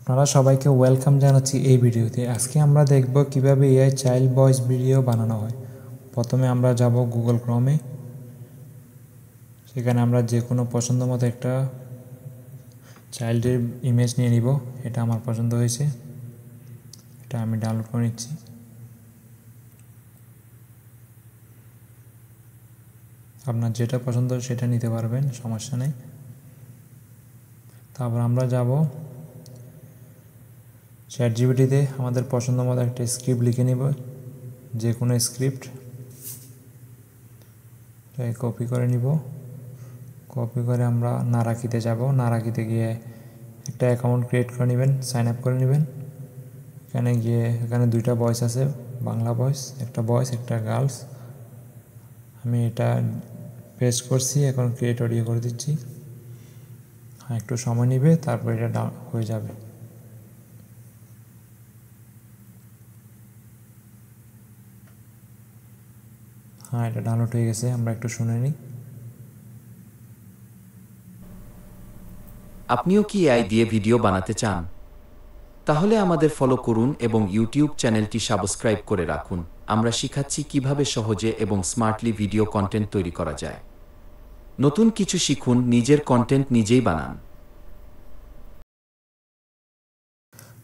আপনারা সবাইকে ওয়েলকাম জানাচ্ছি এই ভিডিওতে। আজকে আমরা দেখব কিভাবে এআই চাইল্ড ভয়েস ভিডিও বানানো হয়। প্রথমে আমরা যাব গুগল ক্রোমে। সেখানে আমরা যে কোনো পছন্দ মতো একটা চাইল্ডের ইমেজ নিয়ে নিব। এটা আমার পছন্দ হয়েছে, এটা আমি ডাউনলোড করে নিচ্ছি। আপনার যেটা পছন্দ সেটা নিতে পারবেন, সমস্যা নেই। তারপর আমরা যাব চ্যাটজিপিটিতে, আমাদের পছন্দ মতো একটা স্ক্রিপ্ট লিখে নিব, যে কোনো স্ক্রিপ্ট কপি করে নিব। কপি করে আমরা নারাকিতে যাব। নারাকিতে গিয়ে একটা অ্যাকাউন্ট ক্রিয়েট করে নেবেন, সাইন আপ করে নেবেন। এখানে গিয়ে এখানে দুইটা ভয়েস আছে, বাংলা ভয়েস, একটা বয়েস একটা গার্লস। আমি এটা পেস্ট করছি, এখন ক্রিয়েট অডিও করে দিচ্ছি। হ্যাঁ, একটু সময় নেবে, তারপর এটা হয়ে যাবে। হ্যাঁ, এটা ডাউনলোড হয়ে গেছে, আমরা একটু শুনে নিই। আপনিও কি এআই দিয়ে ভিডিও বানাতে চান? তাহলে আমাদের ফলো করুন এবং ইউটিউব চ্যানেলটি সাবস্ক্রাইব করে রাখুন। আমরা শিখাচ্ছি কিভাবে সহজে এবং স্মার্টলি ভিডিও কন্টেন্ট তৈরি করা যায়। নতুন কিছু শিখুন, নিজের কন্টেন্ট নিজেই বানান।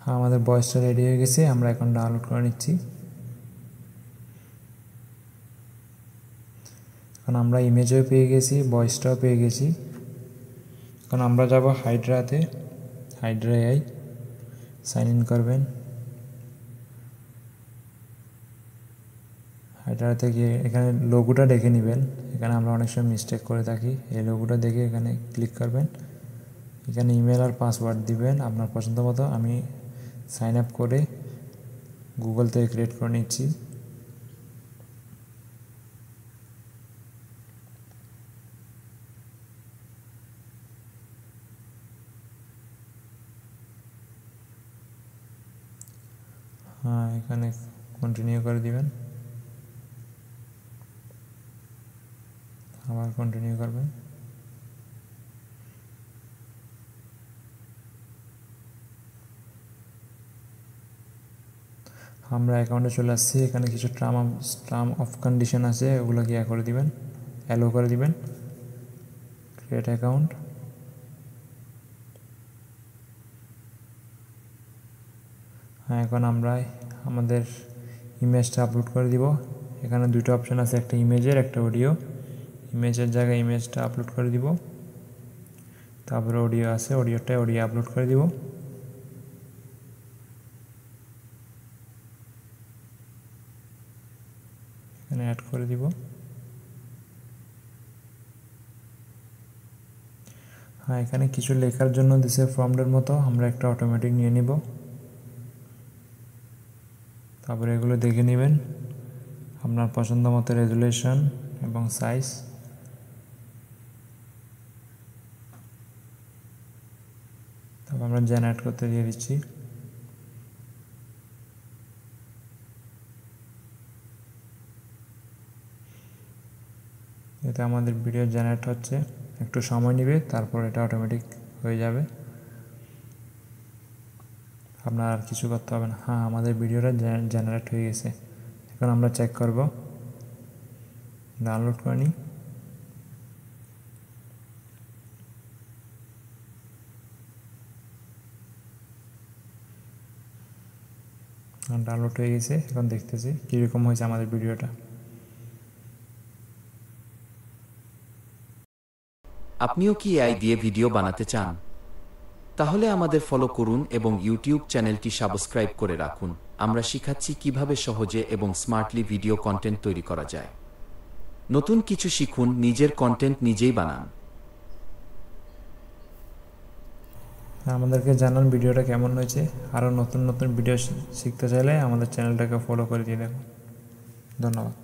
হ্যাঁ, আমাদের ভয়েসটা রেডি হয়ে গেছে, আমরা এখন ডাউনলোড করে নিচ্ছি। এখন আমরা ইমেজও পেয়ে গেছি, ভয়েসটাও পেয়ে গেছি। এখন আমরা যাব হাইড্রাতে। হাইড্রা এআই সাইন ইন করবেন। হাইড্রাতে গিয়ে এখানে লোগোটা দেখে নেবেন। এখানে আমরা অনেক সময় মিস্টেক করে থাকি। এই লোগোটা দেখে এখানে ক্লিক করবেন। এখানে ইমেল আর পাসওয়ার্ড দিবেন আপনার পছন্দ মতো। আমি সাইন আপ করে গুগল থেকে ক্রিয়েট করে নিচ্ছি। হ্যাঁ, এখানে কন্টিনিউ করে দিবেন, আবার কন্টিনিউ করবেন। আমরা অ্যাকাউন্টে চলে আসছি। এখানে কিছু টার্ম অফ কন্ডিশন আছে, ওগুলো কি করে দিবেন, অ্যালো করে দিবেন। Create account. হ্যাঁ, এখন আমরা আমাদের ইমেজটা আপলোড করে দিব। এখানে দুটো অপশান আছে, একটা ইমেজের একটা অডিও। ইমেজের জায়গায় ইমেজটা আপলোড করে দিব, তারপরে অডিও আছে, অডিও আপলোড করে দিব। এখানে অ্যাড করে দিব। হ্যাঁ, এখানে কিছু লেখার জন্য দিছে ফর্মের মতো, আমরা একটা অটোমেটিক নিয়ে নিব। তারপরে এগুলো দেখে নেবেন আপনার পছন্দ মতো রেজুলেশন এবং সাইজ। তারপর আমরা জেনারেট করতে দিয়ে দিচ্ছি। এতে আমাদের ভিডিও জেনারেট হচ্ছে, একটু সময় নেবে, তারপর এটা অটোমেটিক হয়ে যাবে। আপনার আর কিছু করতে হবে না। হ্যাঁ, আমাদের ভিডিওটা জেনারেট হয়ে গেছে। এখন আমরা চেক করব, ডাউনলোড করে নিই। ডাউনলোড হয়ে গেছে, এখন দেখতেছি কীরকম হয়েছে আমাদের ভিডিওটা। আপনিও কি এআই দিয়ে ভিডিও বানাতে চান? তাহলে আমাদের ফলো করুন এবং ইউটিউব চ্যানেলটি সাবস্ক্রাইব করে রাখুন। আমরা শিখাচ্ছি কিভাবে সহজে এবং স্মার্টলি ভিডিও কন্টেন্ট তৈরি করা যায়। নতুন কিছু শিখুন, নিজের কন্টেন্ট নিজেই বানান। আমাদেরকে জানান ভিডিওটা কেমন হয়েছে। আরও নতুন নতুন ভিডিও শিখতে চাইলে আমাদের চ্যানেলটাকে ফলো করে দিয়ে দেখুন। ধন্যবাদ।